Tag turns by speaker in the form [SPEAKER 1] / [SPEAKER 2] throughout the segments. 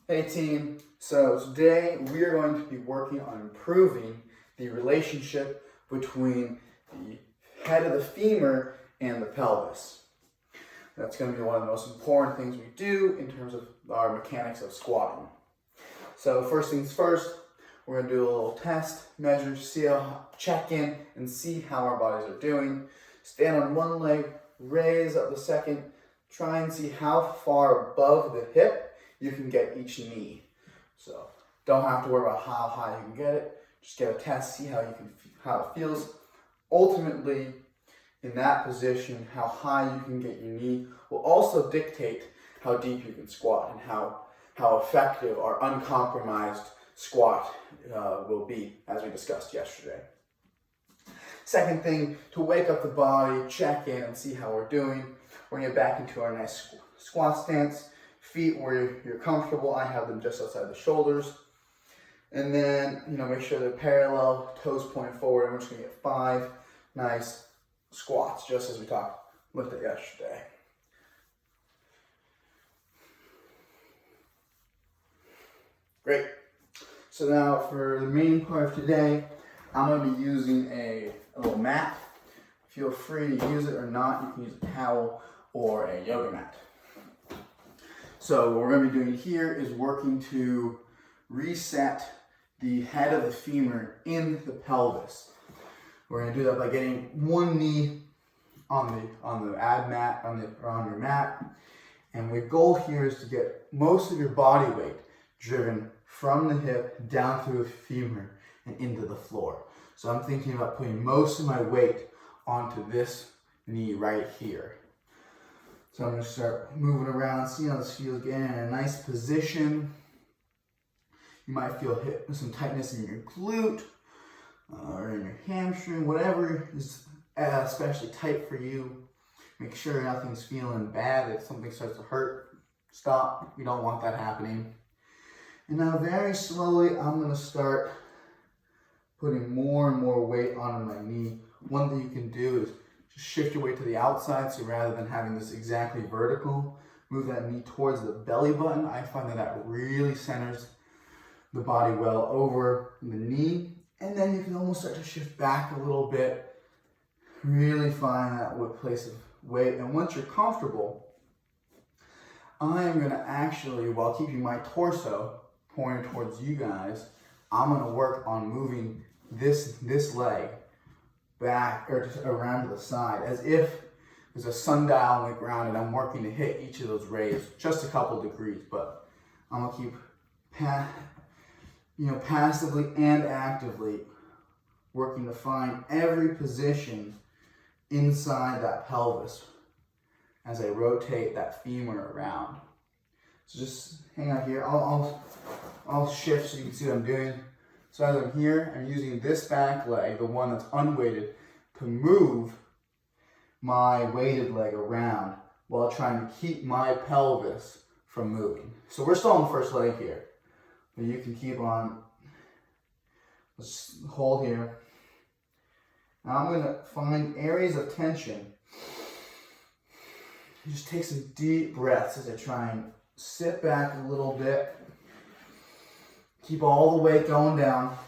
[SPEAKER 1] Hey team, so today we are going to be working on improving the relationship between the head of the femur and the pelvis. That's going to be one of the most important things we do in terms of our mechanics of squatting. So first things first, we're going to do a little test, measure, check in and see how our bodies are doing. Stand on one leg, raise up the second, try and see how far above the hip you can get each knee. So don't have to worry about how high you can get it. Just get a test, see how it feels. Ultimately, in that position, how high you can get your knee will also dictate how deep you can squat and how effective our uncompromised squat will be, as we discussed yesterday. Second thing, to wake up the body, check in and see how we're doing. We're gonna get back into our nice squat stance. Feet where you're comfortable. I have them just outside the shoulders. And then, make sure they're parallel, toes pointing forward. And we're just gonna get 5 nice squats, just as we looked at yesterday. Great. So now for the main part of today, I'm gonna be using a little mat. Feel free to use it or not. You can use a towel or a yoga mat. So what we're going to be doing here is working to reset the head of the femur in the pelvis. We're going to do that by getting one knee on the ab mat, on your mat. And the goal here is to get most of your body weight driven from the hip down through the femur and into the floor. So I'm thinking about putting most of my weight onto this knee right here. So I'm going to start moving around, see how this feels, getting in a nice position. You might feel some tightness in your glute or in your hamstring, whatever is especially tight for you. Make sure nothing's feeling bad. If something starts to hurt, stop. You don't want that happening. And now very slowly, I'm going to start putting more and more weight onto my knee. One thing you can do is just shift your weight to the outside, so rather than having this exactly vertical, move that knee towards the belly button. I find that really centers the body well over the knee. And then you can almost start to shift back a little bit, really find that place of weight. And once you're comfortable, I am going to actually, while keeping my torso pointed towards you guys, I'm going to work on moving this leg back or just around to the side, as if there's a sundial on the ground and I'm working to hit each of those rays just a couple degrees. But I'm gonna keep passively and actively working to find every position inside that pelvis as I rotate that femur around. So just hang out here. I'll shift so you can see what I'm doing. So as I'm here, I'm using this back leg, the one that's unweighted, to move my weighted leg around while trying to keep my pelvis from moving. So we're still on the first leg here, but you can keep on. Let's hold here. Now I'm going to find areas of tension. Just take some deep breaths as I try and sit back a little bit. Keep all the weight going down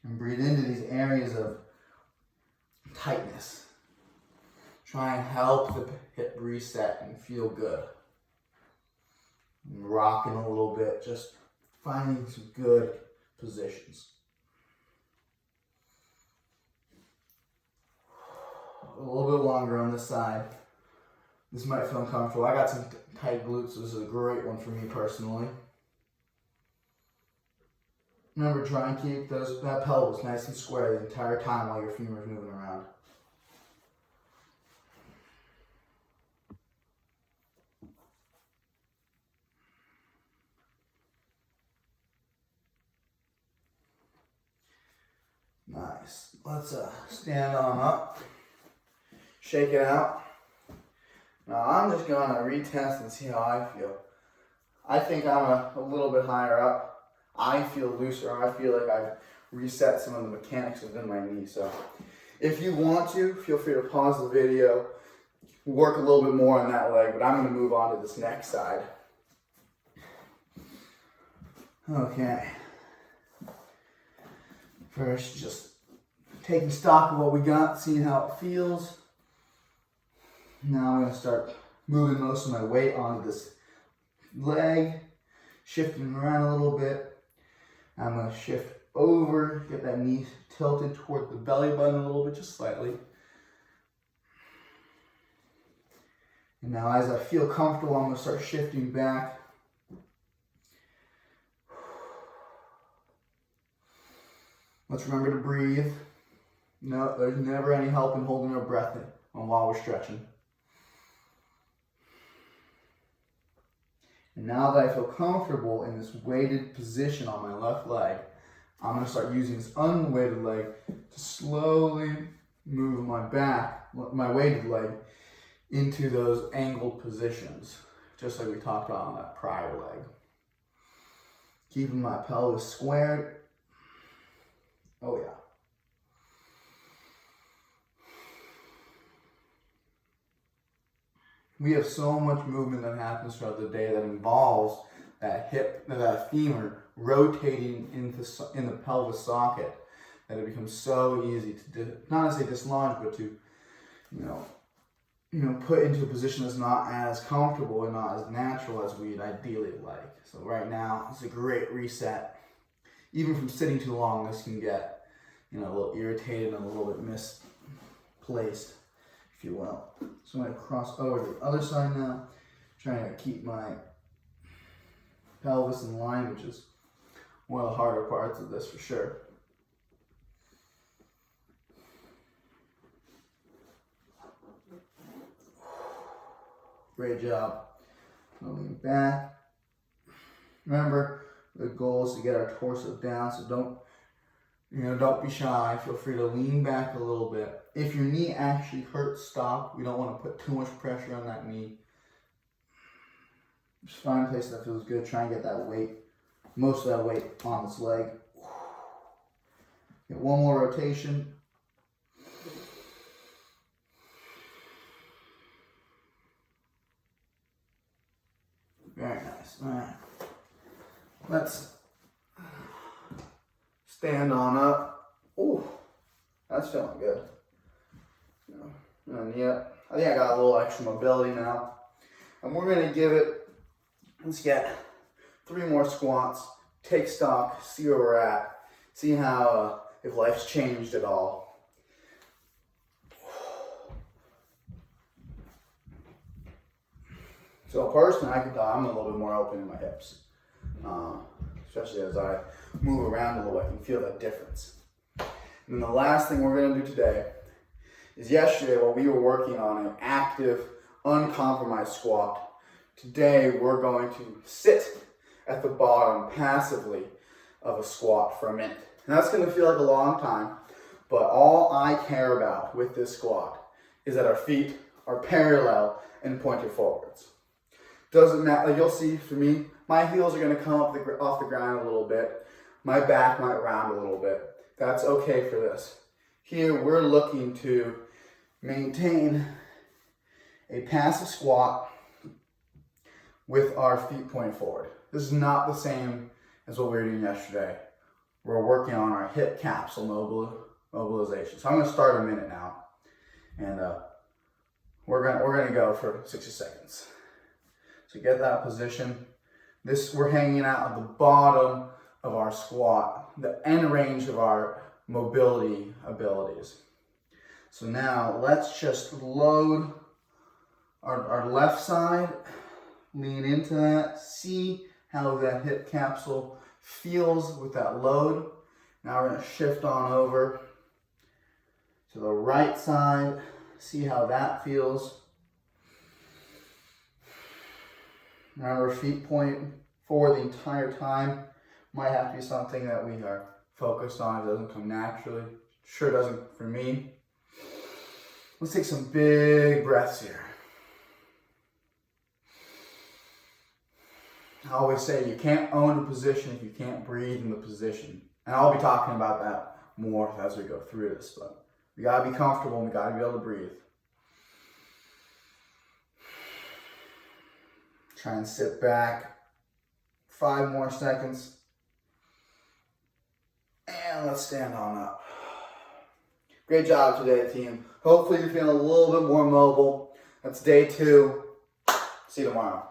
[SPEAKER 1] and breathe into these areas of tightness. Try and help the hip reset and feel good. And rocking a little bit, just finding some good positions. A little bit longer on this side. This might feel uncomfortable. I got some tight glutes, so this is a great one for me personally. Remember, try and keep that pelvis nice and square the entire time while your femur is moving around. Nice. Let's stand on up. Shake it out. Now I'm just going to retest and see how I feel. I think I'm a little bit higher up. I feel looser. I feel like I've reset some of the mechanics within my knee. So if you want to, feel free to pause the video, work a little bit more on that leg, but I'm going to move on to this next side. Okay. First, just taking stock of what we got, seeing how it feels. Now I'm going to start moving most of my weight onto this leg, shifting around a little bit. I'm going to shift over, get that knee tilted toward the belly button a little bit, just slightly. And now as I feel comfortable, I'm going to start shifting back. Let's remember to breathe. No, there's never any help in holding our breath while we're stretching. And now that I feel comfortable in this weighted position on my left leg, I'm going to start using this unweighted leg to slowly move my weighted leg into those angled positions, just like we talked about on that prior leg. Keeping my pelvis squared. Oh yeah. We have so much movement that happens throughout the day that involves that hip, that femur rotating in the pelvis socket, that it becomes so easy to not to say dislodge, but to put into a position that's not as comfortable and not as natural as we'd ideally like. So right now, it's a great reset. Even from sitting too long, this can get a little irritated and a little bit misplaced, if you will. So I'm going to cross over to the other side now, trying to keep my pelvis in line, which is one of the harder parts of this for sure. Great job. Lean back. Remember, the goal is to get our torso down, so don't be shy. Feel free to lean back a little bit. If your knee actually hurts, stop. We don't want to put too much pressure on that knee. Just find a place that feels good. Try and get that weight, most of that weight on this leg. Get one more rotation. Very nice. All right. Let's stand on up. Ooh, that's feeling good. And yeah, I think I got a little extra mobility now. And we're going to give it, let's get 3 more squats, take stock, see where we're at, see how, if life's changed at all. So personally, I can tell I'm a little bit more open in my hips. Especially as I move around a little, I can feel that difference. And then the last thing we're going to do today is yesterday while we were working on an active, uncompromised squat, today we're going to sit at the bottom passively of a squat for a minute. And that's going to feel like a long time, but all I care about with this squat is that our feet are parallel and pointed forwards. Doesn't matter, like you'll see for me, my heels are going to come up off the ground a little bit. My back might round a little bit. That's okay for this. Here we're looking to maintain a passive squat with our feet pointed forward. This is not the same as what we were doing yesterday. We're working on our hip capsule mobilization. So I'm going to start a minute now, and we're going to go for 60 seconds. So get that position. We're hanging out at the bottom of our squat, the end range of our mobility abilities. So now let's just load our left side, lean into that, see how that hip capsule feels with that load. Now we're going to shift on over to the right side, see how that feels. Remember, feet point forward the entire time. Might have to be something that we are focused on. It doesn't come naturally. Sure doesn't for me. Let's take some big breaths here. I always say you can't own a position if you can't breathe in the position. And I'll be talking about that more as we go through this, but we gotta be comfortable and we gotta be able to breathe. Try and sit back. 5 more seconds. And let's stand on up. Great job today, team. Hopefully you're feeling a little bit more mobile. That's day 2. See you tomorrow.